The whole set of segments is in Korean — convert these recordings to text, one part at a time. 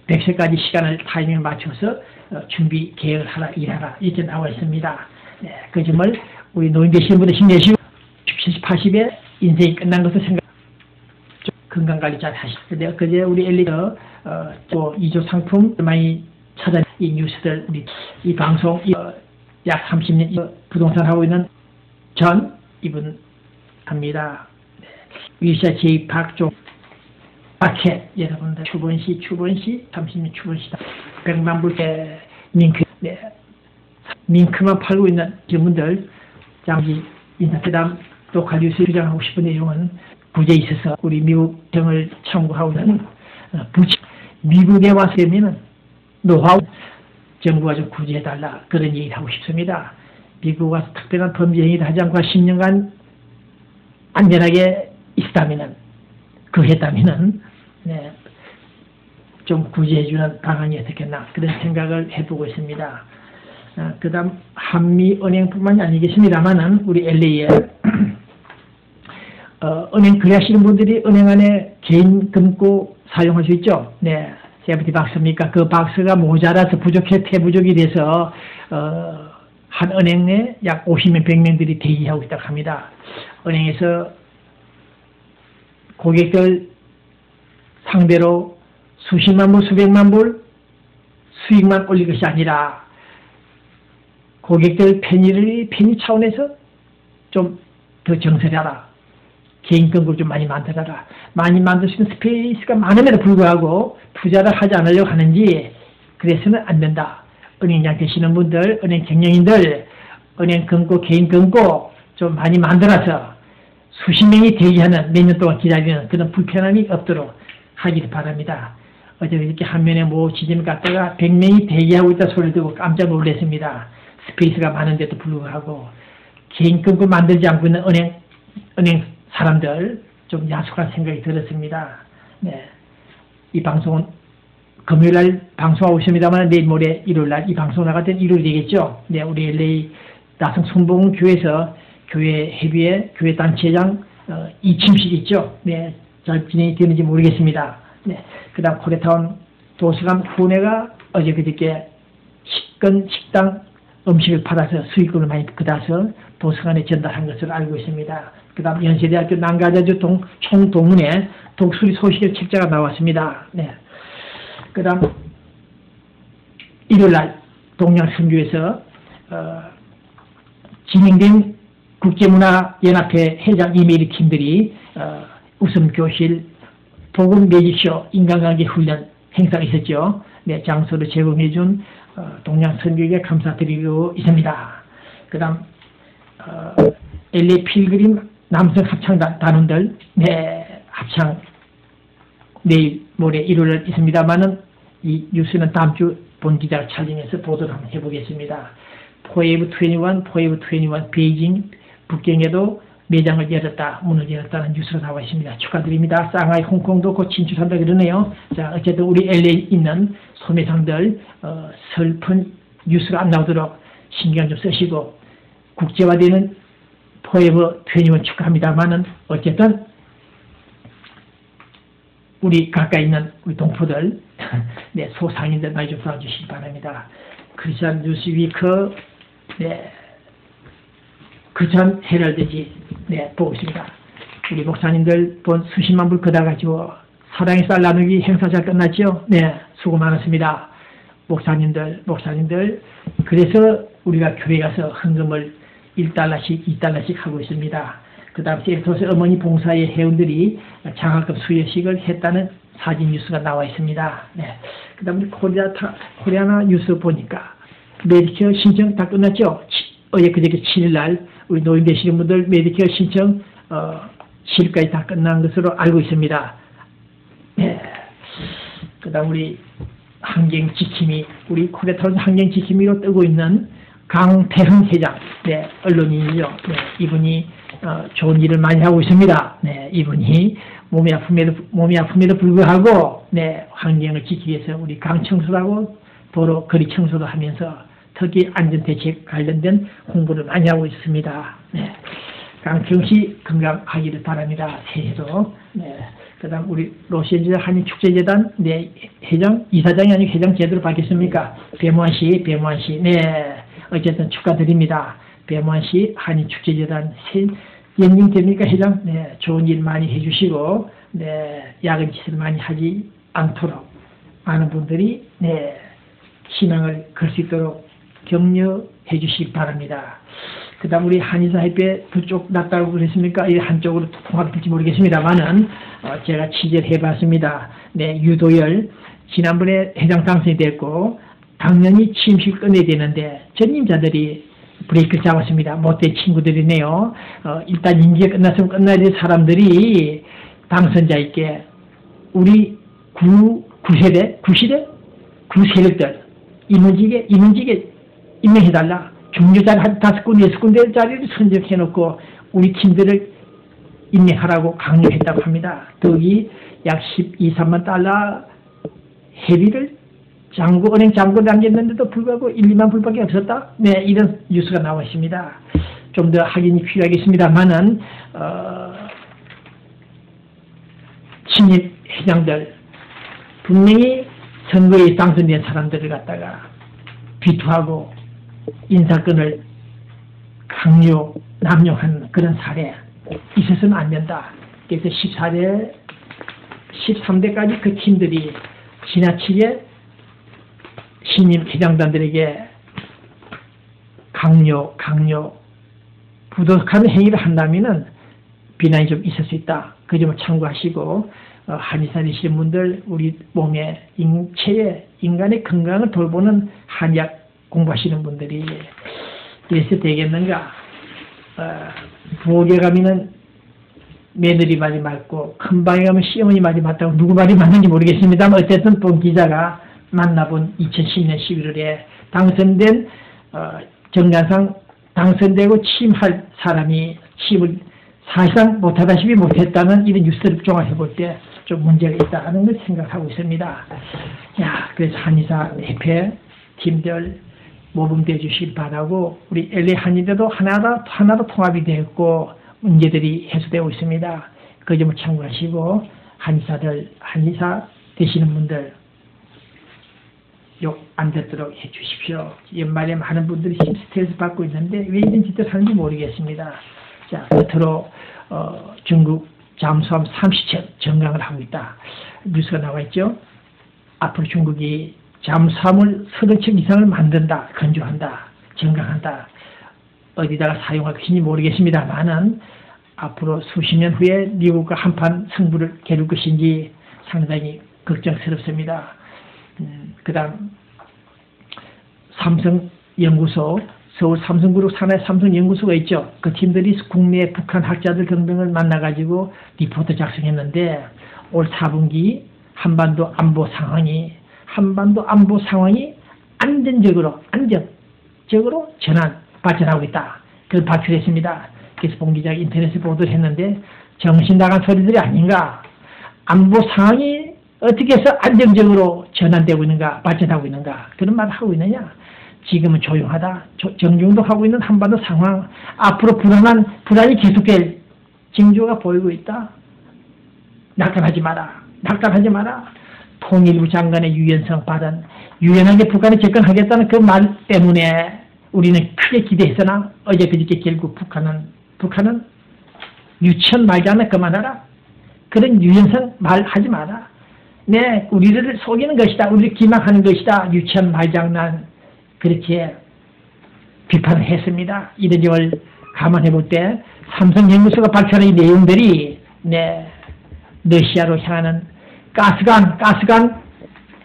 100세까지 시간을 타이밍을 맞춰서 준비 계획을 하라, 일하라 이렇게 나와 있습니다. 네, 그 점을 우리 노인 되시는 분들 힘내시고 70, 80에 인생이 끝난 것을 생각. 건강관리 잘 하시고. 근데 그제 우리 엘리더 또 2조 상품 많이 찾아 이 뉴스들 우리 이 방송 약 30년 부동산 하고 있는 전 이분 합니다. 위시아 제2박종 마켓 여러분들 추본시 30년 추본시다 100만 불 밍크 밍크만 팔고 있는 질문들 장기 인사대담 로컬 뉴스 주장하고 싶은 내용은 구제에 있어서 우리 미국 정을 참고하고 있는 미국에 와서 되면 노하우 정부가 좀 구제해달라 그런 얘기를 하고 싶습니다. 미국 와서 특별한 범죄 행위를 하지 않고 10년간 안전하게 있었다면은 네, 좀 구제해주는 방안이 어떻겠나 그런 생각을 해보고 있습니다. 그 다음 한미은행뿐만이 아니겠습니다만은 우리 LA에 은행 거래하시는 분들이 은행 안에 개인 금고 사용할 수 있죠. 네, 세븐티 박스입니까? 그 박스가 모자라서 태부족이 돼서 한 은행에 약 50명, 100명들이 대기하고 있다고 합니다. 은행에서 고객들 상대로 수십만 불, 수백만 불 수익만 올릴 것이 아니라 고객들 편의 차원에서 좀 더 정설하라. 개인 금고를 좀 많이 만들어라. 많이 만들 수 있는 스페이스가 많음에도 불구하고 투자를 하지 않으려고 하는지 그래서는 안 된다. 은행장 되시는 분들, 은행 경영인들, 은행 금고, 개인 금고 좀 많이 만들어서 수십 명이 대기하는 몇 년 동안 기다리는 그런 불편함이 없도록 하기를 바랍니다. 어제 이렇게 한면에 지점 갔다가 100명이 대기하고 있다 소리를 듣고 깜짝 놀랐습니다. 스페이스가 많은데도 불구하고 개인 금고 만들지 않고 있는 은행 사람들 좀 야속한 생각이 들었습니다. 네. 이 방송은 금요일날 방송하고 있습니다만 내일 모레 일요일날 이 방송 나갈 때는 일요일이 되겠죠. 네, 우리 LA 나성 순복음교회에서 교회 회비에 교회 단체장 이침식 있죠. 네, 잘 진행이 되는지 모르겠습니다. 네, 그다음 코리아타운 도서관 후원회가 어제 그저께 식당 음식을 팔아서 수익금을 많이 받아서 도서관에 전달한 것을 알고 있습니다. 그 다음 연세대학교 난가자주 총동문회 독수리 소식의 책자가 나왔습니다. 네. 그 다음 일요일날 동양선교에서 진행된 국제문화연합회 회장 이메일 팀들이 웃음교실 복음 매직쇼 인간관계 훈련 행사가 있었죠. 네, 장소를 제공해준 동양선교에게 감사드리고 있습니다. 그 다음 LA 필그림 남성 합창단 단원들 네, 합창 내일 모레 일요일 있습니다만은 이 뉴스는 다음 주 본 기자가 촬영해서 보도를 한번 해보겠습니다. 포에이브 21 베이징 북경에도 매장을 열었다, 문을 열었다는 뉴스가 나와 있습니다. 축하드립니다. 상하이, 홍콩도 곧 진출한다 그러네요. 자, 어쨌든 우리 LA에 있는 소매상들 슬픈 뉴스가 안 나오도록 신경 좀 쓰시고 국제화되는 포에버 21 축하합니다만은 어쨌든 우리 가까이 있는 우리 동포들 네, 소상인들 많이 좀 도와주시기 바랍니다. 크리스천 뉴스위크 네, 크리스천 헤럴드지 네, 보고 있습니다. 우리 목사님들 돈 수십만 불 걷어가지고 사랑의 쌀 나누기 행사 잘 끝났죠? 네, 수고 많았습니다. 목사님들 그래서 우리가 교회 가서 헌금을 1달러씩 2달러씩 하고 있습니다. 그 다음 세토스 어머니 봉사의 회원들이 장학금 수여식을 했다는 사진 뉴스가 나와 있습니다. 네. 그 다음 코리아나 뉴스 보니까 메디케어 신청 다 끝났죠? 어제 그저께 7일날 우리 노인 되시는 분들 메디케어 신청 7일까지 다 끝난 것으로 알고 있습니다. 네. 그 다음 우리 환경지킴이 우리 코리아타운 환경지킴이로 뜨고 있는 강태흥 회장 네, 언론인이죠. 네, 이분이 좋은 일을 많이 하고 있습니다. 네, 이분이 몸이 아픔에도 불구하고 네, 환경을 지키기 위해서 우리 강 청소도 하고 도로 거리 청소도 하면서 특히 안전대책 관련된 홍보를 많이 하고 있습니다. 네, 강태흥 씨 건강하기를 바랍니다. 새해도 네, 그다음 우리 로스앤젤레스 한인축제재단 네 회장 이사장이 아니고 회장 제대로 밝혔습니까? 배모환 씨 네 어쨌든 축하드립니다. 배모환 씨 한인축제재단 연임됩니까 회장? 네 좋은 일 많이 해주시고 네 야근 짓을 많이 하지 않도록 많은 분들이 네 신앙을 걸 수 있도록 격려해 주시기 바랍니다. 그 다음 우리 한의사협회 두 쪽 낫다고 그랬습니까? 이 한쪽으로 통합될지 모르겠습니다만은 제가 취재를 해봤습니다. 네, 유도열 지난번에 회장 당선이 됐고 당연히 취임식을 끝내야 되는데 전임자들이 브레이크를 잡았습니다. 못된 친구들이네요. 일단 임기가 끝났으면 끝나야 될 사람들이 당선자에게 우리 구세력들 임원직에 임명해달라. 중요자리 한 5군데, 6군데 자리를 선정해놓고 우리 팀들을 임명하라고 강요했다고 합니다. 거기 약 12~13만 달러 회비를 은행 잔고 남겼는데도 불구하고 1~2만 불밖에 없었다. 네, 이런 뉴스가 나와 있습니다. 좀 더 확인이 필요하겠습니다만은 신입 회장들 분명히 선거에 당선된 사람들을 갖다가 비투하고 인사권을 남용한 그런 사례 있어서는 안 된다. 그래서 13대까지 그 팀들이 지나치게 신임 회장단들에게 강요 부족한 행위를 한다면은 비난이 좀 있을 수 있다. 그 점을 참고하시고 한의사 되시는 분들 우리 몸의 인체의 인간의 건강을 돌보는 한의학 공부하시는 분들이 이래서 되겠는가? 부엌에 가면은 며느리 말이 맞고 큰 방에 가면 시어머니 말이 맞다고 누구 말이 맞는지 모르겠습니다만 어쨌든 본 기자가 만나본 2010년 11월에 당선된 정관상 당선되고 취임할 사람이 취임을 사실상 못하다시피 못했다는 이런 뉴스를 종합해 볼 때 좀 문제가 있다는 걸 생각하고 있습니다. 그래서 한의사 협회 팀들 모범되어 주시길 바라고 우리 LA 한의대도 하나로 통합이 되었고 문제들이 해소되고 있습니다. 그 점을 참고하시고 한의사 되시는 분들 욕 안 듣도록 해 주십시오. 연말에 많은 분들이 스트레스 받고 있는데 왜 이런 짓을 하는지 모르겠습니다. 자, 끝으로 중국 잠수함 30척 정강을 하고 있다. 뉴스가 나와 있죠. 앞으로 중국이 잠수함을 30척 이상을 만든다, 건조한다, 정강한다. 어디다가 사용할 것인지 모르겠습니다만은 앞으로 수십 년 후에 미국과 한판 승부를 겨룰 것인지 상당히 걱정스럽습니다. 그다음 삼성연구소, 서울 삼성그룹 산하의 삼성연구소가 있죠. 그 팀들이 국내 북한 학자들 등등을 만나가지고 리포트 작성했는데 올 4분기 한반도 안보 상황이 안정적으로 발전하고 있다. 그걸 발표했습니다. 그래서 봉 기자가 인터넷에 보도를 했는데 정신 나간 소리들이 아닌가. 안보 상황이 어떻게 해서 안정적으로 전환되고 있는가, 발전하고 있는가. 그런 말을 하고 있느냐. 지금은 조용하다. 정중동하고 있는 한반도 상황. 앞으로 불안이 계속될 징조가 보이고 있다. 낙관하지 마라. 통일부 장관의 유연성 발언. 유연하게 북한에 접근하겠다는 그 말 때문에 우리는 크게 기대했으나 어제 그저께 결국 북한은 유치원 말장난 그만하라. 그런 유연성 말 하지 마라. 네, 우리를 속이는 것이다. 우리를 기망하는 것이다. 유치원 말장난. 그렇게 비판을 했습니다. 이런 점을 감안해 볼 때 삼성연구소가 발표하는 이 내용들이 러시아로 향하는 가스관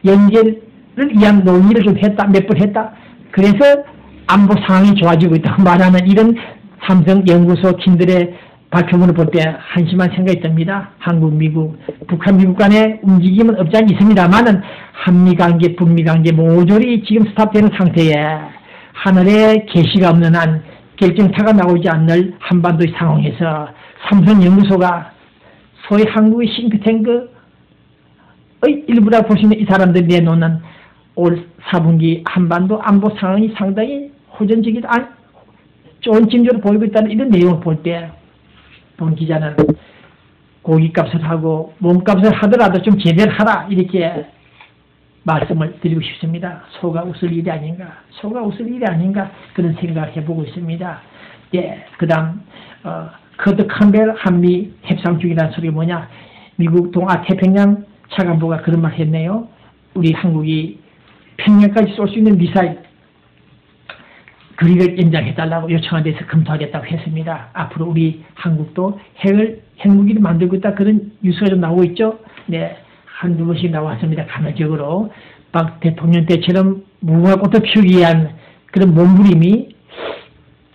연결을 위한 논의를 좀 했다. 몇 번 했다. 그래서 안보 상황이 좋아지고 있다고 말하는 이런 삼성연구소 팀들의 발표문을 볼 때 한심한 생각이 듭니다. 한국, 미국, 북한, 미국 간의 움직임은 없지 않게 있습니다만은 한미관계, 북미관계 모조리 지금 스탑되는 상태에 하늘에 계시가 없는 한 결정타가 나오지 않는 한반도의 상황에서 삼성연구소가 소위 한국의 싱크탱크의 일부라고 보시면 이 사람들이 내놓는 올 4분기 한반도 안보 상황이 상당히 호전적이다, 좋은 징조를 보이고 있다는 이런 내용을 볼 때 본 기자는 고깃값을 하고 몸값을 하더라도 좀 제대로 하라 이렇게 말씀을 드리고 싶습니다. 소가 웃을 일이 아닌가, 소가 웃을 일이 아닌가 그런 생각을 해보고 있습니다. 예, 그 다음 커드 캠벨 한미 협상 중이라는 소리가 뭐냐, 미국 동아태평양 차관보가 그런 말 했네요. 우리 한국이 평양까지 쏠 수 있는 미사일 거리를 연장해달라고 요청한 데서 검토하겠다고 했습니다. 앞으로 우리 한국도 핵무기를 만들고 있다 그런 뉴스가 좀 나오고 있죠. 네, 한두 번씩 나왔습니다. 간헐적으로 박 대통령 때처럼 무궁화 꽃을 피우기 위한 그런 몸부림이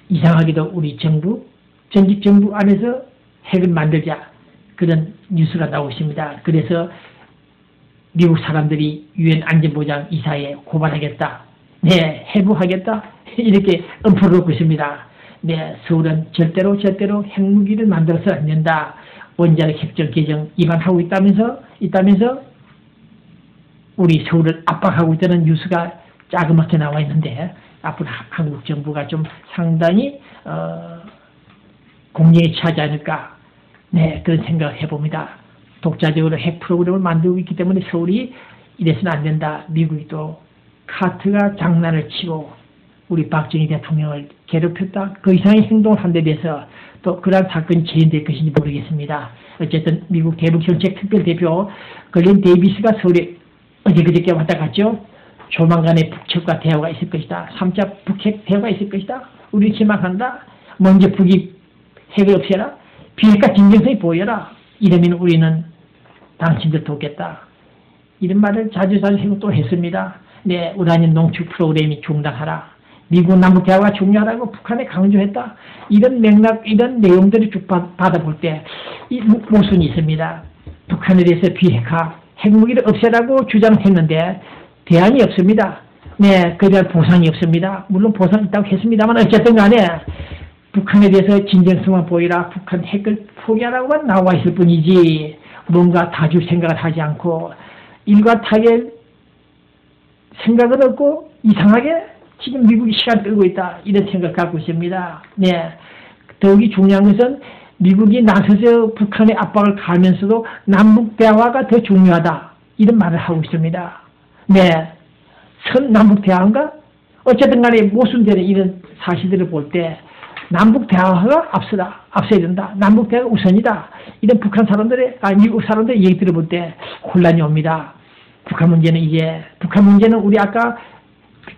이상하게도 우리 정부, 전직 정부 안에서 핵을 만들자 그런 뉴스가 나오고 있습니다. 그래서 미국 사람들이 유엔 안전보장 이사회에 고발하겠다, 네, 해부하겠다 이렇게 엄포를 놓고 있습니다. 네, 서울은 절대로 핵무기를 만들어서 안 된다. 원자력 협정 개정 위반하고 있다면서 우리 서울을 압박하고 있다는 뉴스가 자그맣게 나와 있는데 앞으로 한국 정부가 좀 상당히 공정에 처하지 않을까, 네, 그런 생각을 해봅니다. 독자적으로 핵 프로그램을 만들고 있기 때문에 서울이 이래서는 안 된다. 미국이 또 카트가 장난을 치고 우리 박정희 대통령을 괴롭혔다. 그 이상의 행동을 한 데 대해서 또 그러한 사건이 재현될 것인지 모르겠습니다. 어쨌든 미국 대북정책특별대표 걸린 데이비스가 서울에 어제-그저께 왔다 갔죠. 조만간에 북측과 대화가 있을 것이다. 3차 북핵 대화가 있을 것이다. 우리 희망한다. 먼저 북이 핵을 없애라. 비핵화 진정성이 보여라. 이러면 우리는 당신들 돕겠다. 이런 말을 자주 또 했습니다. 네, 우라늄 농축 프로그램이 중단하라. 미국 남북 대화가 중요하다고 북한에 강조했다. 이런 맥락, 이런 내용들을 쭉 받아볼 때 이 모순이 있습니다. 북한에 대해서 비핵화, 핵무기를 없애라고 주장했는데 대안이 없습니다. 네, 그에 대한 보상이 없습니다. 물론 보상이 있다고 했습니다만 어쨌든 간에 북한에 대해서 진정성만 보이라, 북한 핵을 포기하라고만 나와 있을 뿐이지 뭔가 다줄 생각을 하지 않고 일과 타결 생각은 없고 이상하게 지금 미국이 시간 끌고 있다 이런 생각을 갖고 있습니다. 네, 더욱이 중요한 것은 미국이 나서서 북한의 압박을 가하면서도 남북 대화가 더 중요하다 이런 말을 하고 있습니다. 네, 남북 대화인가? 어쨌든 간에 모순되는 이런 사실들을 볼 때 남북 대화가 앞서야 된다. 남북 대화가 우선이다. 이런 북한 사람들의, 미국 사람들의 얘기 들어볼 때 혼란이 옵니다. 북한 문제는 우리 아까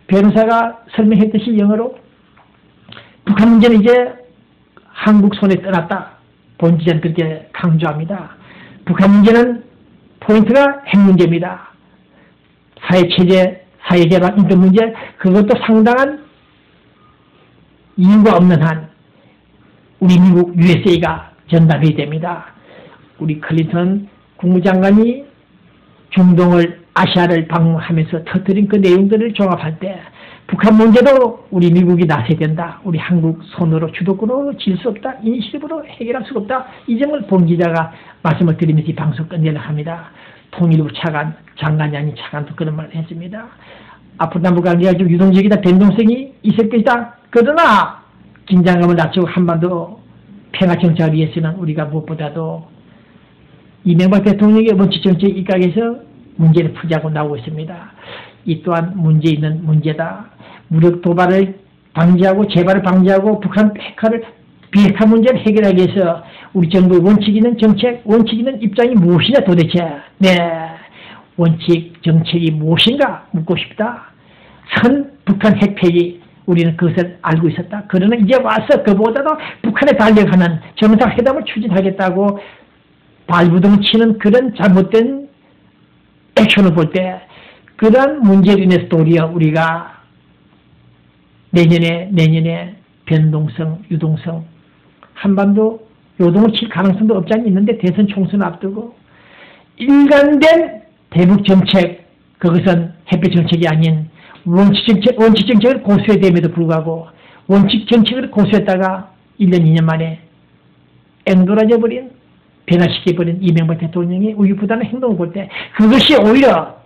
변호사가 설명했듯이 영어로 북한 문제는 이제 한국 손에 떠났다. 본지는 그렇게 강조합니다. 북한 문제는 포인트가 핵 문제입니다. 사회체제, 사회개방, 인권 문제, 그것도 상당한 이유가 없는 한 우리 미국 USA가 전담해야 됩니다. 우리 클린턴 국무장관이 중동을 아시아를 방문하면서 터뜨린 그 내용들을 종합할 때 북한 문제도 우리 미국이 나서야 된다. 우리 한국 손으로 주도권으로 질 수 없다. 인식으로 해결할 수가 없다. 이 점을 본 기자가 말씀을 드리면서 이 방송 끝내려 합니다. 통일부 장관이 아닌 차관도 그런 말을 했습니다. 앞으로 남북관계가 좀 유동적이다. 변동성이 있을 것이다. 그러나 긴장감을 낮추고 한반도 평화 정착을 위해서는 우리가 무엇보다도 이명박 대통령의 원칙정책 입각에서 문제를 풀자고 나오고 있습니다. 이 또한 문제 있는 문제다. 무력 도발을 방지하고 재발을 방지하고 북한 비핵화 문제를 해결하기 위해서 우리 정부의 원칙 있는 정책, 원칙 있는 입장이 무엇이냐 도대체. 네, 원칙 정책이 무엇인가 묻고 싶다. 선 북한 핵폐기 우리는 그것을 알고 있었다. 그러나 이제 와서 그보다도 북한에 달려가는 정상회담을 추진하겠다고 발부둥 치는 그런 잘못된 액션을 볼 때 그러한 문제로 인해서 도리어 우리가 내년에 변동성, 유동성, 한반도 요동을 칠 가능성도 없지 않니 있는데 대선 총선을 앞두고 일관된 대북 정책, 그것은 햇볕 정책이 아닌 원칙 정책을 고수해야 됨에도 불구하고 원칙 정책을 고수했다가 1년, 2년 만에 앵돌아져 버린, 변화시켜버린 이명박 대통령의 우유부단한 행동을 볼 때 그것이 오히려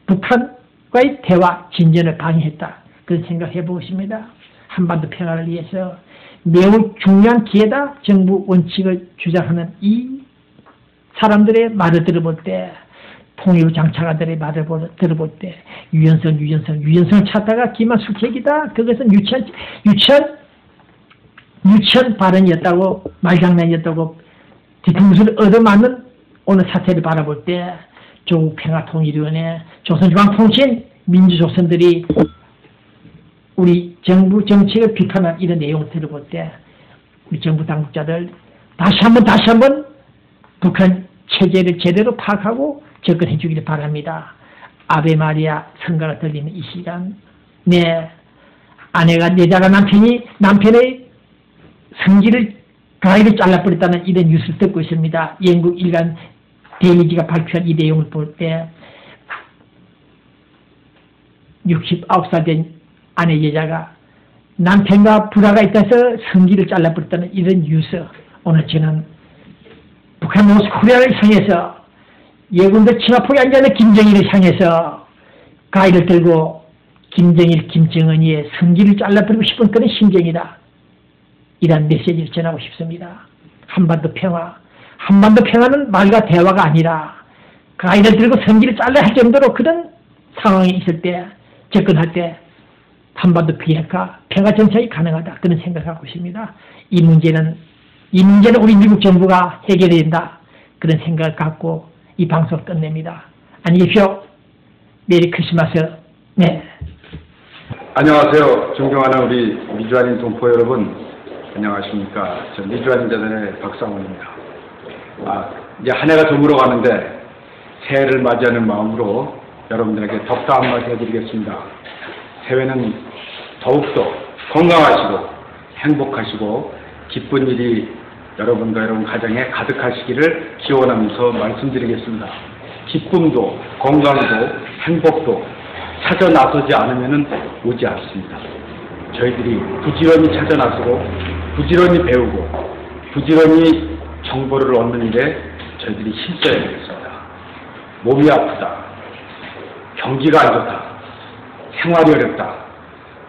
북한과의 대화 진전을 방해했다. 그런 생각을 해보고 있습니다. 한반도 평화를 위해서 매우 중요한 기회다. 정부 원칙을 주장하는 이 사람들의 말을 들어볼 때, 통일부 장차관들의 말을 들어볼 때, 유연성을 찾다가 기만숙핵이다. 그것은 유치한 발언이었다고, 말장난이었다고 뒤통수를 얻어맞는 오늘 사태를 바라볼 때, 조국평화통일위원회, 조선중앙통신, 민주조선들이 우리 정부 정책을 비판한 이런 내용을 들어볼 때, 우리 정부 당국자들 다시 한번 북한 체제를 제대로 파악하고 접근해 주기를 바랍니다. 아베 마리아 성가가 들리는 이 시간, 아내가 여자가 남편의 가위를 잘라버렸다는 이런 뉴스를 듣고 있습니다. 영국 일간 데일리지가 발표한 이 내용을 볼 때 69살 된 아내 여자가 남편과 불화가 있다서 성기를 잘라버렸다는 이런 뉴스, 오늘 저는 북한 노스코리아를 향해서 예군들 치마폭에 앉아있는 김정일을 향해서 가위를 들고 김정은이의 성기를 잘라버리고 싶은 그런 심정이다. 이런 메시지를 전하고 싶습니다. 한반도 평화는 말과 대화가 아니라 가위를 들고 성기를 잘라야 할 정도로 그런 상황이 있을 때, 접근할 때 한반도 비핵화, 평화 정착이 가능하다. 그런 생각을 하고 있습니다. 이 문제는 우리 미국 정부가 해결해야 된다. 그런 생각을 갖고 이 방송을 끝냅니다. 안녕히 계십시오. 메리 크리스마스. 네. 안녕하세요. 존경하는 우리 미주한인 동포 여러분. 안녕하십니까. 저 미주한인 재단의 박상훈입니다. 이제 한 해가 저물어 가는데 새해를 맞이하는 마음으로 여러분들에게 덕담 한마디 해드리겠습니다. 새해는 더욱더 건강하시고 행복하시고 기쁜 일이 여러분과 여러분 가정에 가득하시기를 기원하면서 말씀드리겠습니다. 기쁨도 건강도 행복도 찾아 나서지 않으면 오지 않습니다. 저희들이 부지런히 찾아 나서고 부지런히 배우고 부지런히 정보를 얻는 일에 저희들이 힘써야 되겠습니다. 몸이 아프다, 경기가 안 좋다, 생활이 어렵다,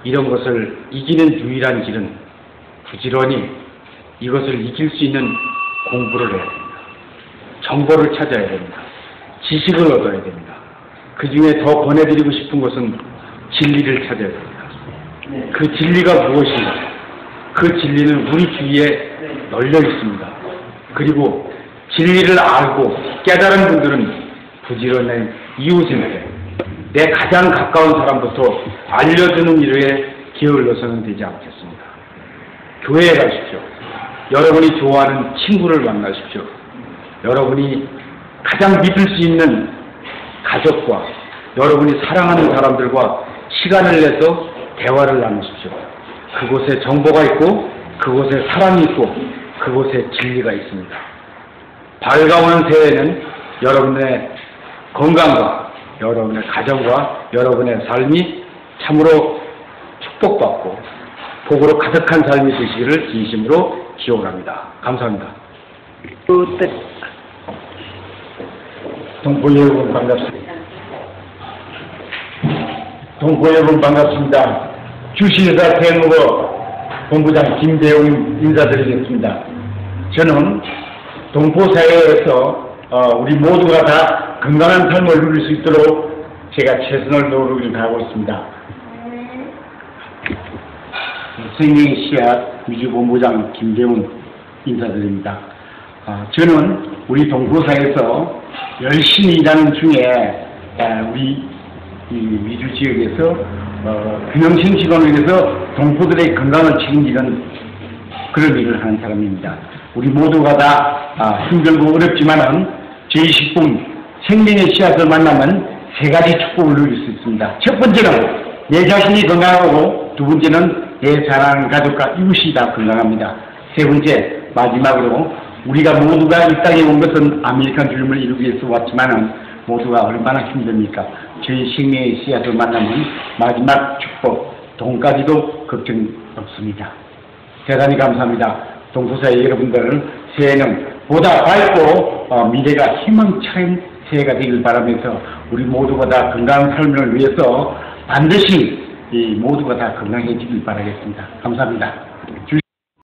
이런 것을 이기는 유일한 길은 부지런히 이것을 이길 수 있는 공부를 해야 됩니다. 정보를 찾아야 됩니다. 지식을 얻어야 됩니다. 그 중에 더 권해드리고 싶은 것은 진리를 찾아야 됩니다. 그 진리가 무엇인가? 그 진리는 우리 주위에 널려 있습니다. 그리고 진리를 알고 깨달은 분들은 부지런히 이웃에게 내 가장 가까운 사람부터 알려주는 일에 기울여서는 되지 않겠습니다. 교회에 가십시오. 여러분이 좋아하는 친구를 만나십시오. 여러분이 가장 믿을 수 있는 가족과 여러분이 사랑하는 사람들과 시간을 내서 대화를 나누십시오. 그곳에 정보가 있고 그곳에 사랑이 있고 그곳에 진리가 있습니다. 밝아오는 새해에는 여러분의 건강과 여러분의 가정과 여러분의 삶이 참으로 축복받고 복으로 가득한 삶이 되시기를 진심으로 기원합니다. 감사합니다. 동포 여러분 반갑습니다. 동포 여러분 반갑습니다. 주시의사 대무거 본부장 김대웅 인사드리겠습니다. 저는 동포사회에서 우리 모두가 다 건강한 삶을 누릴 수 있도록 제가 최선을 노력을 다하고 있습니다. 생명의 씨앗 미주본부장 김대웅 인사드립니다. 저는 우리 동포사회에서 열심히 일하는 중에 우리 미주 지역에서 균형생식원을 위해서 동포들의 건강을 책임지는 그런 일을 하는 사람입니다. 우리 모두가 다 힘들고 어렵지만은 제20분 생명의 씨앗을 만나면 세 가지 축복을 누릴 수 있습니다. 첫 번째는 내 자신이 건강하고 두 번째는 내 사랑하는 가족과 이웃이 다 건강합니다. 세 번째 마지막으로 우리가 모두가 이 땅에 온 것은 아메리칸 주임을 이루기 위해서 왔지만은 모두가 얼마나 힘듭니까? 저희 생명의 씨앗을 만나면 마지막 축복 돈까지도 걱정 없습니다. 대단히 감사합니다. 동포사회 여러분들은 새해는 보다 밝고 미래가 희망찬 새해가 되길 바라면서 우리 모두가 다 건강한 삶을 위해서 반드시 모두가 다 건강해지길 바라겠습니다. 감사합니다.